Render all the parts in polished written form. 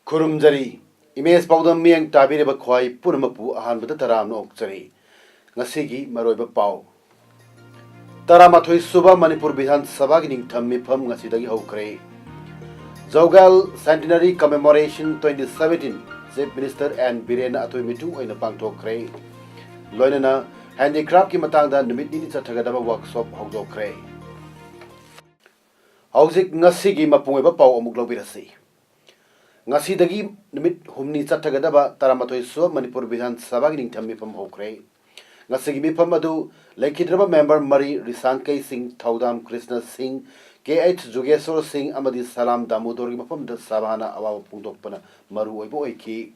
Kurumjari, image Paodam Miang Tabire Bakwai, Purmapu, Ahan Taram Okjari, Nasigi, Maroiba Pau. Taramatoi Suba Manipur Bihan Sabagining Tamipam Nasidagi Hokre. Zogal Centenary Commemoration 2017, Chief Minister and Birena Atoimitu in a Pangtokre. Loinana, Handicraft Kimatanga, Nimit Tagadaba workshop Hogokre. Hauzik Nasigi Mapunga Pau Omuglobirasi. Ngasidagi numit humni chattagadaba taramatoi so Manipur Bidhan Sabha gi ningtham mifam hokre ngasigi mifam adu lekhidraba member Mari Risankei Singh Thaudam Krishna Singh KH Jugesor Singh amadi Salam Damodor gi mafam da sabhana awawa pungdokpana maru oibo oiki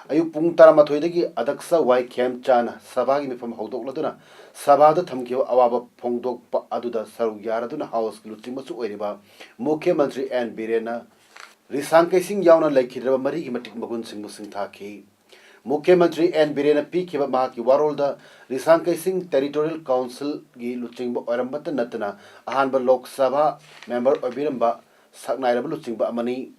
ayuk pung taramatoi dagi adaksa wai kem chana sabha gi mifam hodokladuna sabha da thamkiwa awawa pungdokpa aduda saru yaraduna house lutimsu oiriba Mukhya Mantri N Birena Risankei Singh Yauna Lekhidraba Mari Matik Magun Singh Musing Thaki. Mukhya Mantri N Birena P Kiba Mahaki Warolda Risankei Singh Territorial Council Gi Luchingba Orambata Natana Ahanba Lok Sabha Member Obiramba Saknairaba Luchingba Amani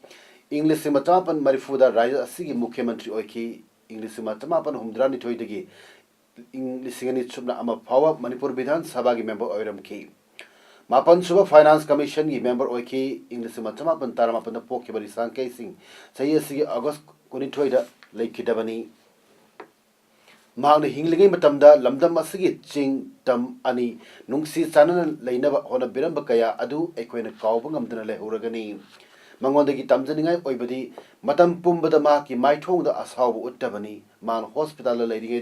English Simatapan Marifuda Raja Asigi Mukhya Mantri Oiki English Simatapan Humdrani Toidagi English Singani Chubna Ama Power Manipur Bidhan Sabagi Member Oiramki. Mapan Suba Finance Commission gi member oiki English Matamapan Taramapan Poki Risankei Singh Sayasi August Kunitoida Lake Kidabani Magna Hingligi Matamda Lamdam Masigi Ching Tam Ani Nungsi Sanan Lainaba Hona Birambakaya Adu Equina Kaubangam Dana Uragani Mangondagi Tamzaningai Oibadi Matam Pumbada Maki Maitong the Ashabu Uttabani Man Hospital Lady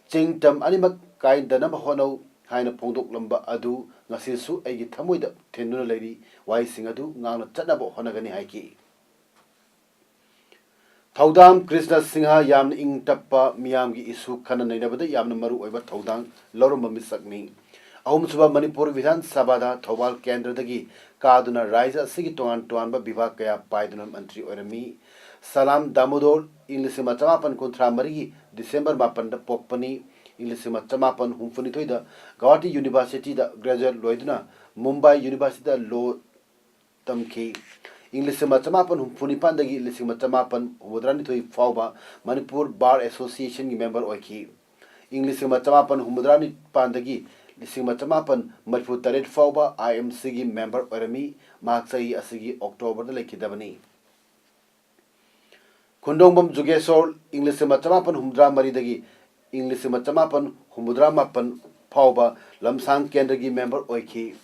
Ching Tam Animak Kain Danama Hono Haina Pondok Lamba Adu Nasisu Egi Tamuida Tenduna Lady Wai Singadu Nana Tanabo Honagani Haiki Thaudam Krishna Singha Yam Ing Tappa Miamgi Isu Kananabada Yam Maru over Thaudang Loruma Misakni Ahum Suba Manipur Vidhan Sabada Thawal Kendra Dagi Kaduna Raisa Sigituan Tuanba Bivakaya Paidunam Antri Orami Salam Damodor Inlisimatamapan Kontra Marigi December Mapanda Pokpani English Chamapan Humfunitoida, Gauhati University the graduate Loiduna, Mumbai University the Law Tamki, English Chamapan Humfunipandagi, English Chamapan, Humudranitoi Fauba, Manipur Bar Association member Oiki, English Chamapan Humudrani Pandagi, Lisima Chamapan, Manipur Taret Fauba, IMCG member Orami, Maksai Asigi, October the Lake Dabani. Kundongbam Jugesor, English Chamapan Humdra Maridagi, English Machamapan, Humudra Mapan, Pauba, Lamsang Kendagi member Oiki.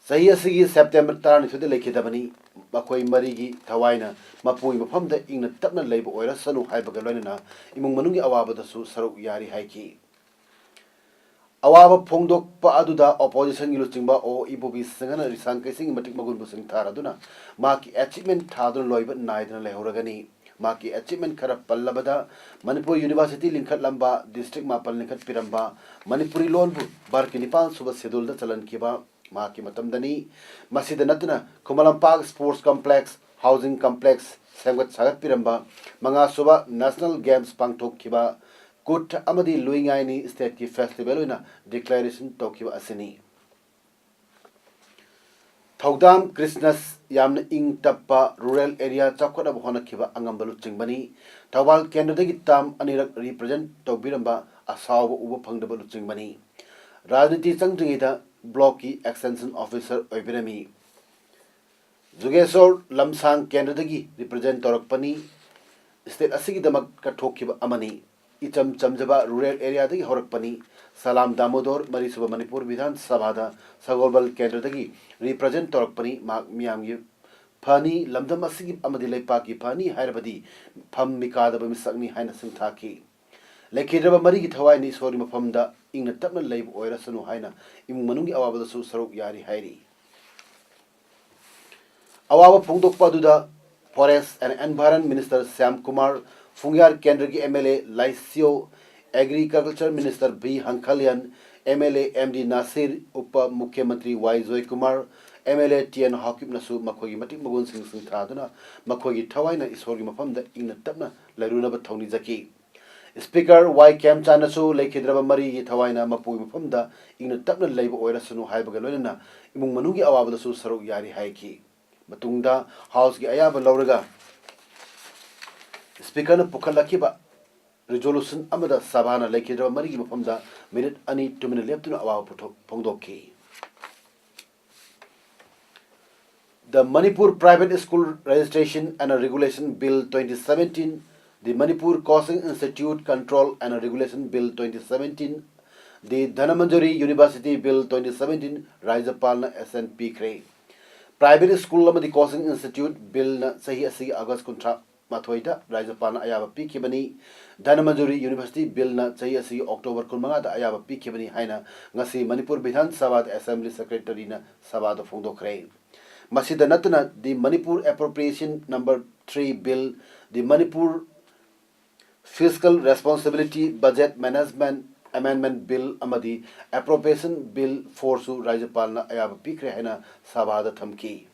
Sayasigi September Tarn to the Lake Dabani, Makoi Marigi, Tawaina, Mapui Mapam the in the Tapna labor or Sanu Hypergalena, Imung Manungi Awaba the Su Saru Yari Haiki. Awaba Pongdok Pa Aduda, opposition Yulustimba or Ibobi Sangana, Risanka sing Matic Magun Busing Taraduna, Maki achievement Tadun Loibat Night and Lehoragani. Maki achievement Karap Pallabada, Manipur University Linkat Lamba, District Mapal Linkat Piramba, Manipuri Lonbu, Barkinipan Suba Sedul the Talan Kiba, Maki Matamdani, Masida Natana, Kumalam Park Sports Complex, Housing Complex, Sangat Sagat Piramba, Manga Suba National Games Pangtok Kiba, Kut Amadi Luingaini State Festival in a declaration Tokyo Asini. Thaudam Krishnas Yamna Ing Tappa rural area Chakwada Honakiba Angambalu Chingbani, Tawal Kendra Tam Anirak represent Tobiramba, Asawa Uba Pangdabalu Chingbani, Rajaniti Sangjita, Blocky Extension Officer Obirami, Zugesor Lamsang Kendradagi represent Torokpani, State Asigi Damak Katokiba Amani, Icham Chamjaba rural area the Horakpani, Salam Damodor, Marisuba Manipur Vidhan Sabada, Sagolbal Kendradagi, represent Torokpani, Mark Miamgi, Pani, Lamdam Asigi Amadile Paki, Pani, Hyderabadi, Pam Mikada Misagni Hainasing Taki. Lekhidraba Marigi Hawaii Sorima Pamda, in the Tapna Lab or Sanu Haina, in Manungi Awaba Su Saruk Yari Hairi. Awaba Pungdok Paduda, Forest and Environment Minister Sam Kumar, Phungyar केंद्र की MLA लाइसियो agriculture minister B Hangkhalian MLA MD Nasir उप मुख्यमंत्री Y Joy Kumar MLA TN Haokip नसु मखोगी मटिक मगुन सिंह सिंह थादुना मखोगी थवाइना ईश्वरगी मफमदा इंगना तपना लरुनब थौनी जकी स्पीकर वाई कैम चानसु लेखिद्रब मरी की थवाइना मपुगी मफमदा इंगना तपना लेब ओइरसनु हाइबगा लोइना इमुंग मनुगी अवाबदसु सरुक यारी हाइकी मतुंगदा हाउस की अयाब लौरगा स्पीकर ने पुखलखिबा resolution amada sabhana lekhidra mari gi mafamda minute ani 2 minute leptuna awa puthok phongdokki. The Manipur Private School Registration and Regulation Bill 2017, the Manipur Coaching Institute Control and Regulation Bill 2017, the Dhanamanjari University Bill 2017 Rajapalna SNP Kre. Private School Amadi Coaching Institute Bill na sahi asi August kuntra mathoida Rajapalna ayaba pikibani. Dhanamanjari University Bill na sahi asi October kunmanga da ayaba pikibani haina ngasi Manipur Bidhan Sabha Assembly Secretary na Sabha da phongdokre. Masida Natana, the Manipur Appropriation Number 3 Bill, the Manipur Fiscal Responsibility Budget Management Amendment Bill, Amadi Appropriation Bill 4 Su Rajapalna Ayab Pikre Hena Sabhada Thamki.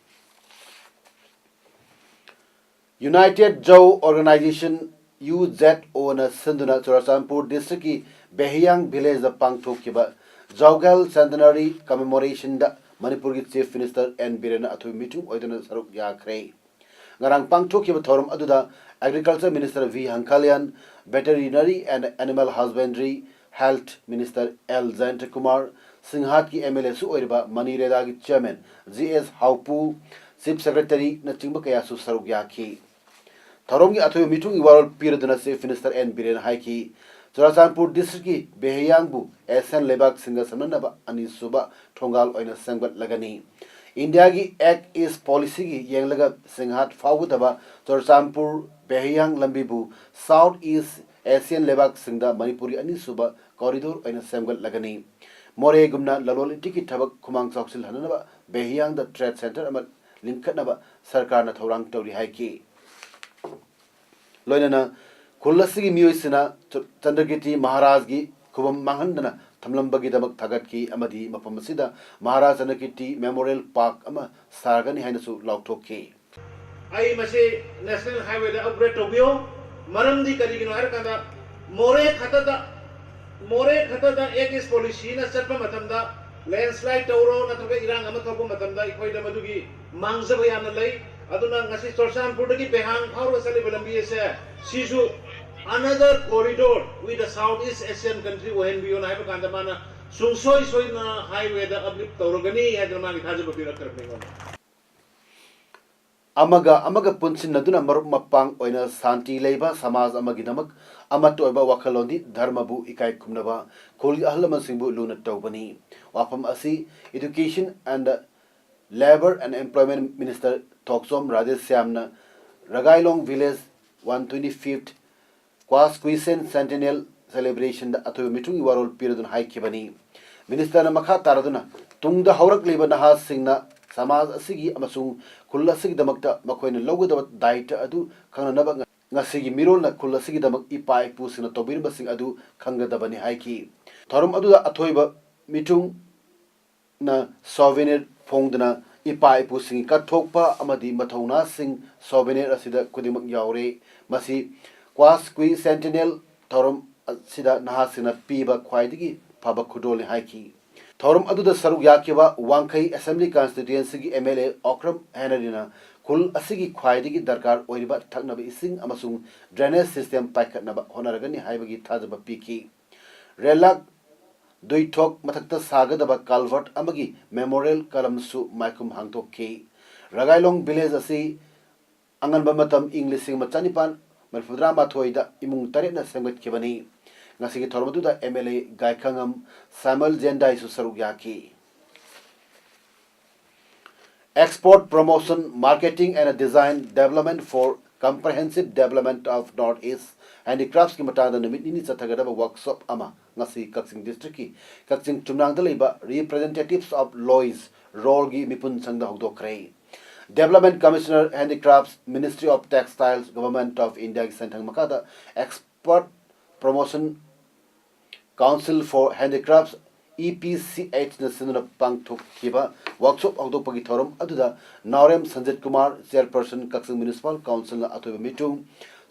United Joe Organization UZO na Sindhuna Churasanpur District ki Behiyang Village the Pangthok kiba Jaugal Centenary Commemoration da Manipur ki Chief Minister N. Birena Athu meeting oidana saruk yakre. Ngarang pangthok kiba thorum aduda Agriculture Minister V. Hankalian, Veterinary and Animal Husbandry, Health Minister L. Zainta Kumar, Singhat ki MLA su oiriba Manireda ki Chairman G.S. Haupu, Chief Secretary na chingba kaya su saruk yakhi. Thorum ki athu meeting iwarol piradana Chief Minister N. Birena haiki. Churasanpur District ki Behiyangbu SN Lebak Singa Samnaba Ani Suba Tongal Oina Sangbat Lagani. India ki Act is Policy ki Yanglaga Singhat Fawutaba Churasanpur Behiyang Lambibu South East Asian Lebak Singda Manipuri Ani Suba Corridor Oina Sangbat Lagani. More Gumna Lalol Tiki Tabak Kumang Soxil Hanaba Behiyang the Trade Center Amat Linkatnaba Sarkar na Thorang Tori Haiki. Loinana Kulasigi Muisina Chandrakirti Maharaj gi Kubam Mahandana Tamlambagi Damak Tagatki Amadi Mapamasida Maharaj Chandrakirti Memorial Park Ama Sargani Hanasu Lautoke. I Masi National Highway the upgrade to Bio Maramdi Karigino Arkanda More Katada Ekis Policy na Sarpa Matamda landslide Tauro Natuka Irang Amatopo Matamda Ikoida Madugi Mangzabayana Lay Aduna Nasi Sorsan Pudaki Behang How was a Sisu another corridor with the Southeast Asian country when we on Kandamana Sungsoi Soina Highway the Uplip Torogani had the Mani Hazabapira Kerpingon. Amaga Punsin Naduna Marup Mapang Oina Santi Leba Samaz Amaginamak Amatoba Wakalondi Dharmabu Ikai Kumnava Koli Ahlama Simbu Luna Tobani Wapam Asi Education and Labor and Employment Minister Toksom Rajesh Siamna Ragailong Village 125th Kwas Quisen Centennial Celebration the Athu Mitung Warol Piradun High Kibani. Minister Namakha Taraduna, Tung the Horak Liba Nahas Singna, Samaz Asigi Amasung, Kulasig Damakta, Makoin Logo the Daita Adu, Kananaba Nasigi Mirol na Kulasigi Damak Ipai Pusina Tobirba Sing Adu, Kanga Dabani Haiki. Torum Adu Atoiba Mitung na Souvenir Pongdana. Ipai Pusing Katokpa Amadi Matona Sing Souvenir Asida Kudimak Yaure Masi Kwas Kui Sentinel Torum Sida Nahasina Piba Kwaidigi Paba Kudoli Haiki. Torum Adu the Saruk Yakiva Wankai Assembly Constituency MLA Okram Hanadina Kul Asigi Kwaidigi Darkar Oiriba Taknabi Sing Amasung Drainage System Pakat Naba Honaragani Haibagi Tazaba Piki Relak Dui Tok Matakta Saga the Calvert Amagi Memorial Kalamsu Maikum Hangtok K. Ragailong Village Asi Angan Bamatam English Machanipan Malfudra Matoida Imung Tarina Sangat Kibani Nasiki Tormaduda MLA Gaikangam Samuel Jendai Susarugaki. Export Promotion Marketing and Design Development for Comprehensive Development of Northeast Handicrafts Kimatana Nimitini Satagadaba Workshop Ama Nasi Kaksing District Kaksing Tumnang Daliba Representatives of Lois Rolgi Mipun Sangda Hogdo Kray Development Commissioner Handicrafts Ministry of Textiles Government of India ki sentang makada Export Promotion Council for Handicrafts EPCH na sinuna pangthokkiba workshop hongdokpagi thorum aduda Naurem Sanjit Kumar Chairperson Kaksing Municipal Council na atoiba mitung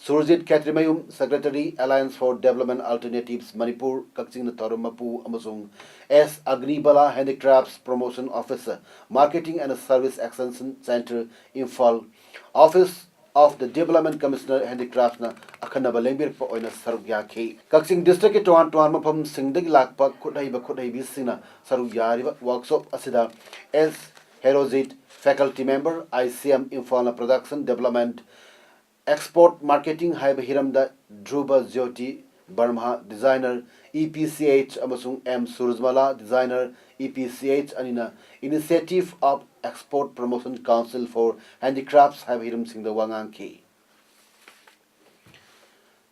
Surjit Katrimayum Secretary Alliance for Development Alternatives Manipur Kaksing na thorum mapu amasung S Agnibala Handicrafts Promotion Officer Marketing and Service Extension Center Imphal Office of the Development Commissioner Handicrafts na akhanaba lengbir pa oina saruk yakhi Kaksing District ke tuan mafam singdagi lakpa khudai bisina saruk yariba workshop asida S Herozit faculty member ICM Imphal na production development export marketing haiba hiramda Dhruba Jyoti Burma designer EPCH amasung M Surjmala designer EPCH anina Initiative of Export Promotion Council for Handicrafts haiba hiram singda wangang ki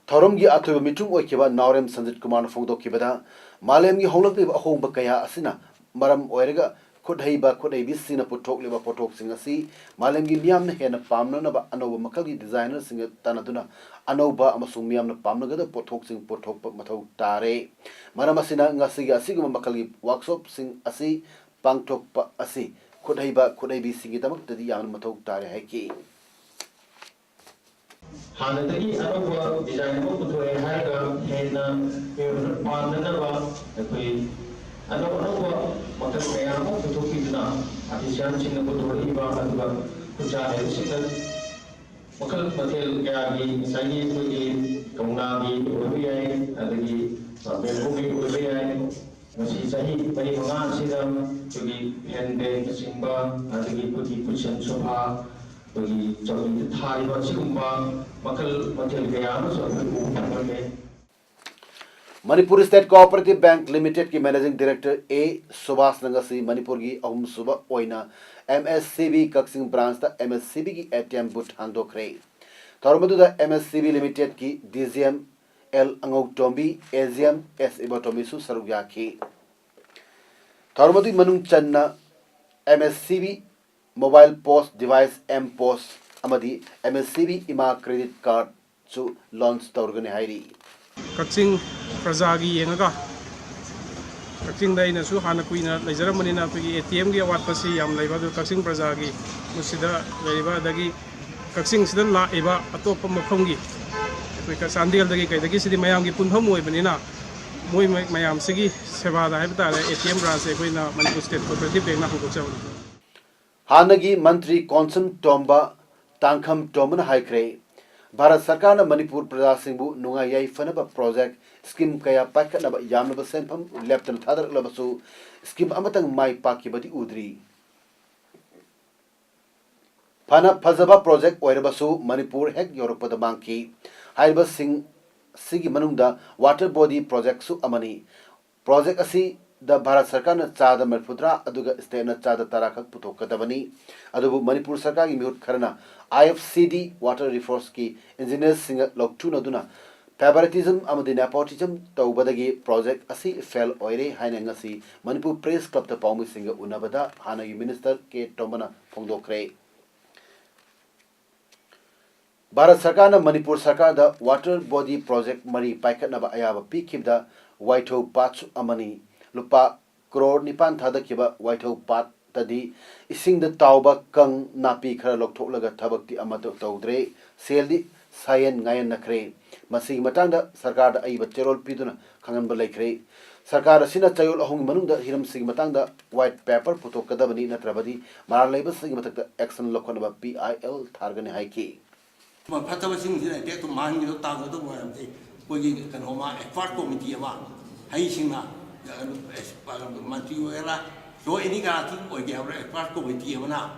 Thoromgi atoiba mitung oikiba Naurem Sanjit Kumar Fogdokibada Malemgi honglakliba ahongba kaya asina maram oirega khudai bisina puthokliba pothok singasi malemgi miyamna hena pamnanaba anoba makalgi designer singa tanaduna anoba amasung miyamna pamnagada pothok sing pothok mathau tare maram asina ngasigi asiguma makalgi workshop sing asi pangthok pa asi khudai bisingi damak tadi yamna mathau tare haiki Hanadagi anova design mo putuay harga hena pananaba koi anova makas kaya mo putuki na artisan sing putuay iba aduga kuja sing makal matel kaya gi sangi koi kauna gi uriyai adagi belbugi uriyai masih sahi bani mga sidam koi hende simba adagi puti pusan soha bagi jauh thai basi kumpa makal matel kaya masuk ke Manipur State Cooperative Bank Limited ki Managing Director A Subhas Nangasi Manipur ki ahum suba oina MSCB Kaksing branch da MSCB ki ATM booth hangdokre Tharmadu da MSCB Limited ki DGM L Angok Tombi AGM S Ibotomi su sarugya ki Tharmadu manung channa MSCB Mobile Post Device M Post amadi MSCB Ima Credit Card su launch taurgane hairi Kaksing Prajagi yengaga Kaksing da ina su hana kuina laijaramani pagi ATM gi awatpasi yam laiba du Kaksing Prajagi musida laiba dagi Kaksing sida la eba atopa mafamgi ka sandel dagi kai dagi sidi mayam gi punham oibanina moi mayam sigi seva da haibta ATM branch e koina Manipur State Cooperative Bank na hukukchaw Hanagi Mantri Konsum Tomba Tangkham Tomana Haikre Bharat Sarkar na Manipur Praja Singbu Nunga Yai Fanaba Project Scheme Kaya Pakanaba Yamnaba Senpam Leptan Thadar Labasu Scheme Amatang Mai Pakibadi Udri Pana Pazaba Project Oirabasu Manipur Hek Europada Manki Haiba Singh Sigi Manunda Water Body Project Su Amani Project Asi The Bharat Sarkar na Chada Merpudra Aduga State na Chada Tarakak Putokadabani Adubu Manipur Sarkar ki mihut kharana IFCD Water Resource ki Engineers Singa Loktuna Duna Favoritism amadi nepotism Taubadagi Project Asi Fell Oire Hainangasi Manipur Press Club the Paumi Singa Unabada Hanagi Minister K. Tomana Pongdokre Bharat Sarkar na Manipur Sarkar the Water Body Project Mari Paikatnaba Ayaba Pikibda Waitho Patsu Amani Lupa crore Nipan Thadakiba Waitho Pat Tadi Ising the Tauba Kang Napi Kara Loktoklaga Tabakti Amato Taudre Seldi Sayan Ngayan Nakre Masig Matanda Sarkar Aiba Cherol Piduna Kangan Balakre Sarkar Sina Chayol Hong Manunda Hiram Sig Matanda White Paper Putokadabani Natrabadi Maralabas Sig Mataka Action Lokonaba PIL Targan Haiki Patabasing to Mangi Tago, Puggy and Homa, a part committee of Haishina, Mantuela, so any garden or a part committee of now.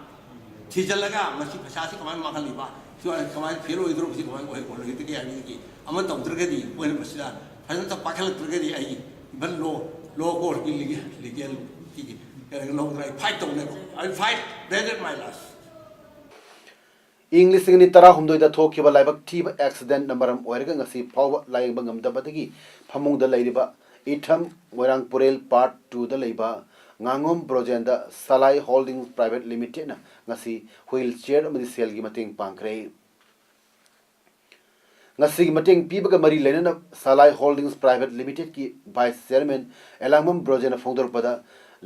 Tizalaga, Masi Pasasi, Command Mahaliba, so I command Piro Hydroxy, I'm a doctor, when it was done. I don't have Pakala Tragedy, but low court legal, long like Python level. I'll fight better my last. English ni tara humdoi da thokiba laibak thiba accident namaram oirga ngasi phawa laing bangam da badagi phamung da leiriba itham moirang purel part 2 da leiba ngangom projen da Salai Holdings Private Limited na ngasi wheelchair amadi sel gi mateng pangkre ngasi gi mateng pibaga mari lenana Salai Holdings Private Limited ki vice chairman elangmam projen founder pada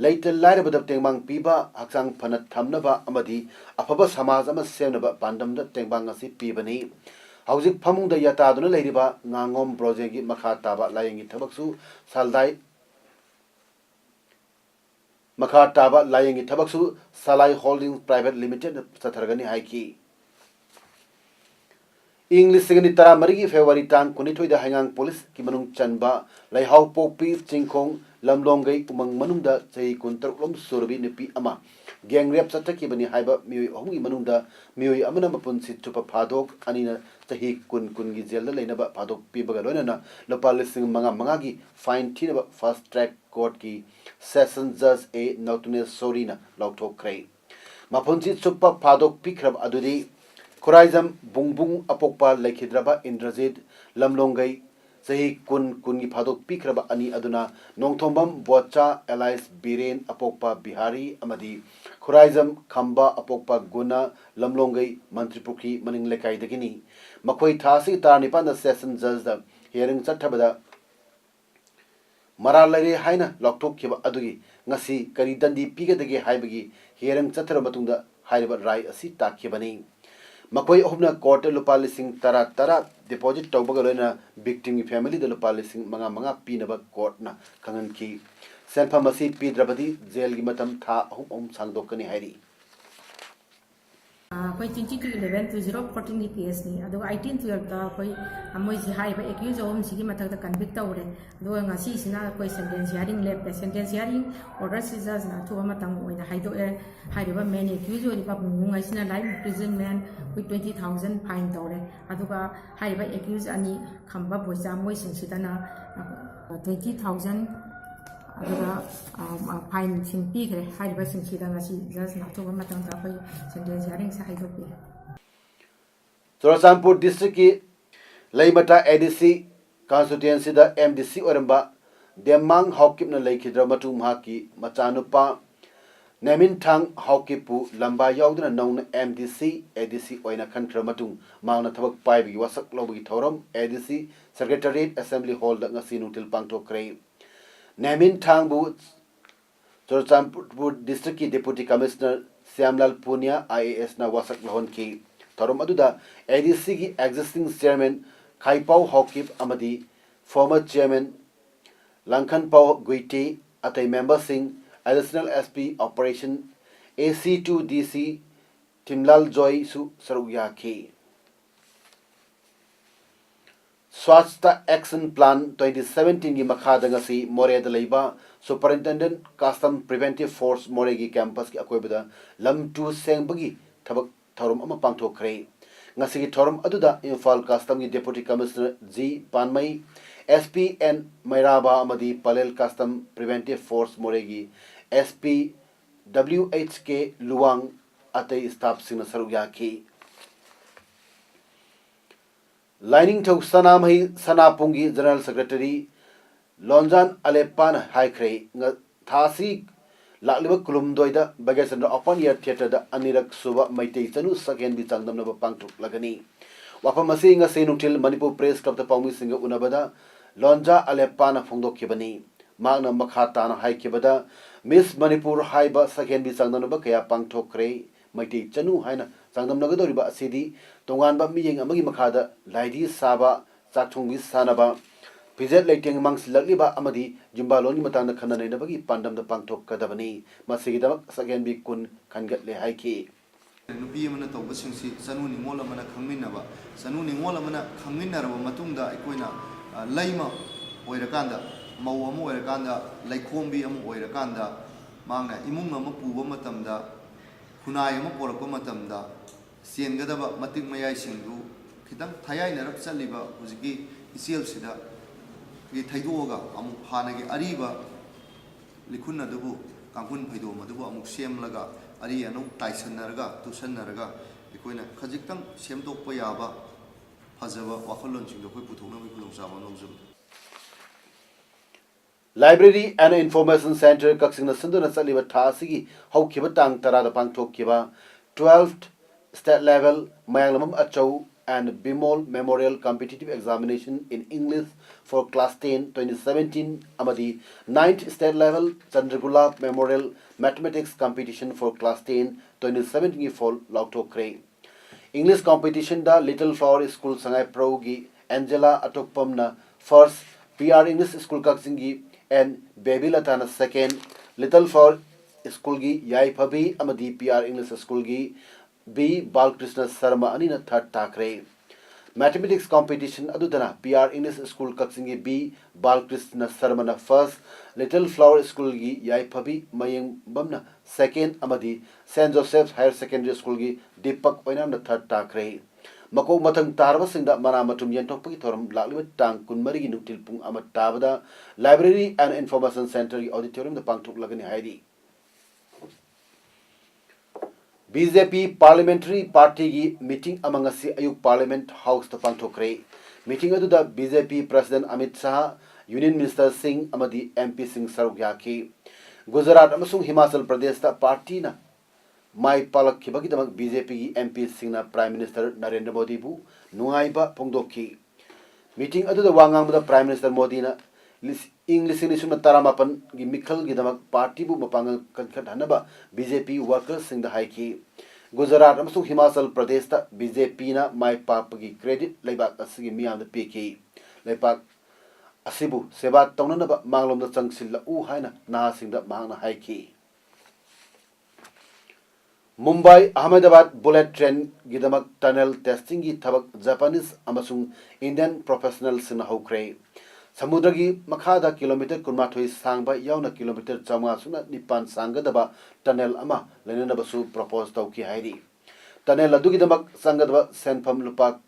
later laire badap tengmang piba haksang phanat thamnaba amadi afaba samaj ama semnaba pandam da tengmang ngasi pibani hauzik phamung da yata duna leiriba ngangom project gi makha taba layengi thabaksu saldai makha taba layengi thabaksu Salai Holdings Private Limited sathargani haiki English singani tara marigi February tan kunithoi da hangang police ki manung chanba laihau popi chingkhong lamlongai umang manungda chei kuntarlom surbi nipi ama gang rape chathaki bani haiba mioi ohungi manungda mioi amana mapun sit chupa phadok anina chahi kun gi jel leina ba phadok pibaga loina lopa lising manga gi fine thina first track court ki session judge a nautune sorina lauthok krai mapun sit chupa phadok pikrab adudi Khuraizam bungbung apokpa lekhidraba Indrajit lamlongai sahi kun gi phadok pikraba ani aduna nongthombam bocha allies biren apokpa bihari amadi Khuraizam khamba apokpa guna lamlongai mantripukhi maning lekai dagini makhoi thasi tarnipa na session judge da hearing chathabada maralare haina lokthok khiba adugi ngasi kari dandi pigadagi haibagi hearing chathara matungda haiba rai asi takhibani Makoi ohna court lupa lising tara deposit taubaga loina victim family de lupa lising manga pinaba court na kangan ki senfa masi pidrabadi jail gi matam tha ahum sangdokani hairi koi 22/11/2014 की case ni adu 18/12 da koi amoi si hai ba accused om sigi mathak da convict tawre adu ngasi sina koi sentence hearing lep sentence hearing order scissors na thu matang oina haido e haiba main accused ori ba bungai sina life imprisonment with 20,000 fine tawre adu ga haiba accused ani khamba boisa moi sing sidana 20,000 aduga fine sing pi gre haiba sing sidana si just na thu matang da koi sentence hearing sa haido pi Churasanpur district ki Laimata ADC constituency da MDC oramba Demang Hawkip na laikidra matu mahaki machanupa Namin Thang Hawkipu lamba yaudna nong MDC ADC oina kantra matung mauna thabak paibi wasak lobagi thoram ADC Secretariat Assembly Hall da ngasi nutil pangtokre Namin Thang bu Churasanpur district ki Deputy Commissioner Syamlal Punia IAS na wasak lahon ki thoram aduda ADC ki existing chairman Khaipau Hawkip amadi former chairman Langkhan Pau Guiti atai member sing additional SP operation AC2DC Timlal Joy su sarugya ki Swasthya Action Plan 2017 gi makhada ngasi More da leiba Superintendent Custom Preventive Force More gi campus ki akoibada lam tu sengbagi thabak thorum ama pangthokre ngasi gi thorum aduda Imphal Custom gi Deputy Commissioner G Panmai SPN Mairaba amadi Palel Custom Preventive Force More gi SP WHK Luwang atai staff sing sarugya ki Lining Thau Sanamhi Sanapungi General Secretary Lonjan Alepan Haikre Thasi Lakliba Kulumdoida Bagasandra Open Year Theatre da Anirak Suba Maitei Chanu Second bi Changdam Naba Pangtuk Lagani Wapamasi nga Senutil Manipur Press Club da Paumi Singa Unabada Lonja Alepan Fongdokibani Magna Makhata Haikibada Miss Manipur Haiba Second bi Changdam Naba Kaya Pangtokre Maitei Chanu Haina Changdam Nagadoriba Sidi Tongan ba miyeng amagi makhada laidi saba chakthongbi sanaba pizet leiteng mangsilakliba amadi jimbaloni matana khana nei nabagi pandam da pangthok kadabani masigi da sagen bi kun khangat le haiki nupi amana tawba singsi sanu ningol amana khangminaba sanu ningol amana khangminaraba matungda aikoina laima oirakanda mau amu oirakanda laikhombi amu oirakanda mangna imung ama puba matamda hunai ama porakpa matamda Siengadaba Matik Mayai Singdu Kitang Thayai Narap Saliba Uziki Isiel Sida Taidoga Amuk Hanagi Ariba Likuna Dubu Kampun Paido Madubu Amuk Siem Laga Ari Anu Tyson Narga Tusan Narga Equina Kajikang Siem Tokpayaba Hazava Wakalon Chingdo Putuna Vikulum Sama Nozum Library and Information Center Kaksingna Sinduna Saliva Tasigi, Hokiba Tang Tarada Pangtokiba, 12th State Level, Mayalamam Achow, and Bimol Memorial Competitive Examination in English for Class 10 2017, Amadi, 9th State Level, Chandragula Memorial Mathematics Competition for Class 10 2017 for Lauto Cray. English competition da Little Flower School Sangai Progi, Angela Atokpamna, first, PR English School Kaksingi, and Baby Latana second, Little Flower School gi Yai Phabi Amadi PR English School gi B Balkrishna Sarma Anina third Takre. Mathematics competition adudana PR English School Kaksingi B Balkrishna Sarmana first, Little Flower School gi Yai Phabi Mayang Bamna second, Amadi St. Joseph's Higher Secondary School gi Deepak Oinamna third Takre. Mako matang tarba singda mana matum yantokpagi thoram lakliba tang kunmari gi nuktil pung amat tabada Library and Information Center gi auditorium da pangthok lagani haidi. BJP Parliamentary Party gi meeting amangasi ayuk Parliament House da pangthokre. Meeting adu da BJP President Amit Shah, Union Minister Singh amadi MP Singh saruk yaki. Gujarat amasung Himachal Pradesh da party na Mai Palak Kibaki BJP MP Singna Prime Minister Narendra Modi bu Nuaiba Pongdoki. Meeting adu the Wangang the Prime Minister Modi na English Nisuna Taramapan Gimikal Gidamak Party bu Mapanga Hanaba BJP workers sing the Haiki. Gujarat Amsu Himachal Pradesh BJP na Mai Papagi credit Lebak Asimi on the PK. Lepak Asibu Sebat Tonanaba Manglom the Changsilla Haina Na sing the Manga Haiki. Mumbai Ahmedabad bullet train gidamak tunnel testing gi thabak Japanese amasung Indian professionals in Hokre. Samudragi makhada kilometer kunmathoi sangba yauna kilometer chama suna nipan sangadaba tunnel ama lenanabasu propose tauki hairi. Tunnel adugi damak sangadaba senfam lupa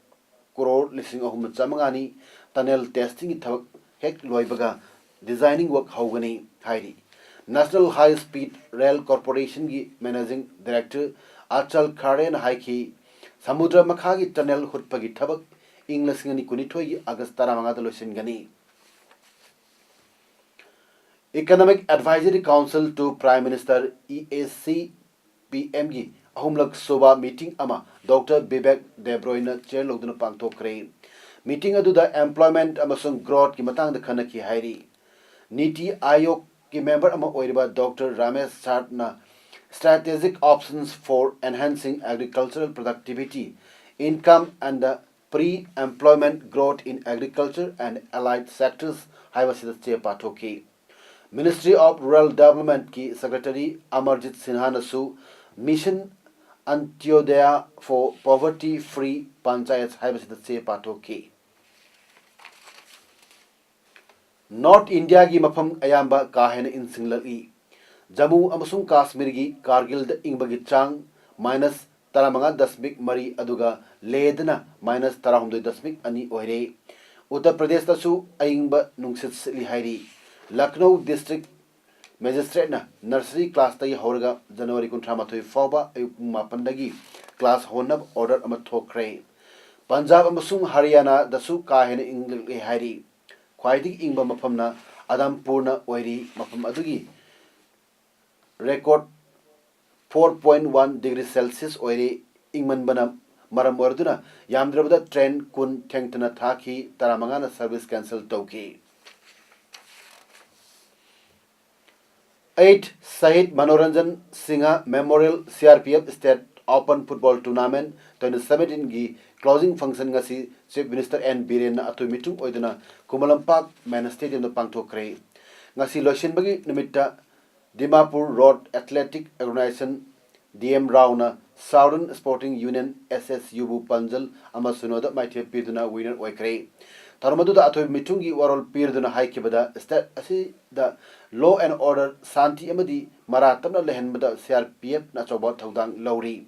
crore lising ahum chamangani tunnel testing gi thabak hek loibaga designing work haugani hairi. National High Speed Rail Corporation ki Managing Director Achal Karen Haiki Samudra Makhagi Tunnel Hutpagi Tabak English ngani kunitoi August taramanga gani. Economic Advisory Council to Prime Minister EAC PMG Ahumlak Soba meeting ama Dr. Bibek Debroina chair logduna pangtokre. Meeting adu the employment amasung growth ki matang da khanaki hairi. Niti Ayog ki member ama oiriba Dr. Ramesh Sartna strategic options for enhancing agricultural productivity, income and the pre-employment growth in agriculture and allied sectors Haivasida Patoki. Ministry of Rural Development ki Secretary Amarjit Sinha Nasu Mission Antyodaya for Poverty Free Panchayats Haivasida Patoki. North India gi mafam ayamba kahen in singlali. Jammu amasung Kashmir gi Kargil da ingbagi chang minus taramanga dasmik mari aduga ledna minus tarahumdoi dasmik ani oire. Uttar Pradesh tasu ayingba nungsit sili hairi. Lucknow District Magistrate na nursery class tai horga January kuntramathoi fauba ayuk mapandagi class honab order amathokre. Punjab amasung Haryana dasu kahen inglali hairi. Khwaidig ingba mafamna Adampurna oiri mafam adugi record 4.1 degrees Celsius oiri ingman bana maram orduna yamdrabada train kun thengtana thaki taramangana service cancel tauki. 8 Sahid Manoranjan Singha Memorial CRPF State Open Football Tournament 2017 gi closing function ngasi Chief Minister N Biren atu mitung oiduna Kumalam Park Main Stadium da pangthokre. Ngasi loisin bagi nimitta Dimapur Road Athletic Organization DM Rauna Southern Sporting Union SSU bu Panjal amasunoda maithe piduna winner oikre. Tarmadu da atu mitungi warol pirduna haikibada state asi da law and order santi amadi maratamna lehenbada CRPF na choba thaudang lauri.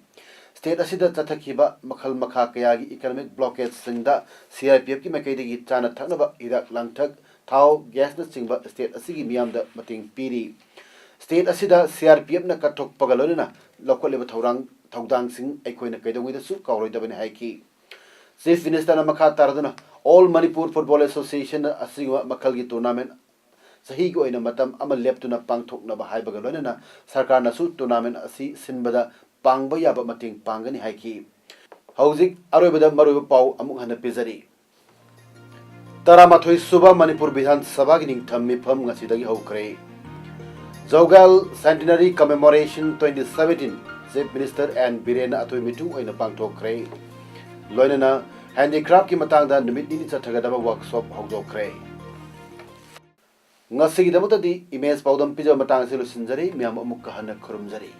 State asida tathakiba makhal makha kayagi economic blockage singda CRPF ki makaidagi chana thaknaba idak langthak thau gas na singba state asigi miyamda mating piri. State asida CRPF na kathok pagalona lokoleba thaudang sing aikoina kaidongida su kawroidabani haiki. Chief Minister na makha taraduna All Manipur Football Association asiga makhalgi tournament सही की ओइना मतम अमा लेप्तुना पांगथोकनबा हाइबगा लोइनना सरकारनासु tournament असी सिनबदा पांगबा याबा मतेंग पांगनी हाइकी हौजिक अरोइबदा मरोइबा पाउ अमुक हना पिजरी तरामाथोई सुबा मणिपुर विधान सभा की निंगथम मिफम ngasi हौख्रे जौगाल centenary commemoration 2017 chief minister N Biren अथोई मिटुंग ओइना पांगथोख्रे लोइनना हैंडीक्राफ्ट की मतांगदा निमित निनि चथगदबा वर्कशॉप हौदोख्रे ngasi gi damutadi इमेज पाउदम पिजो मतांग से लुसिनजरी म्याम अमुक कहन खुरुमजरी।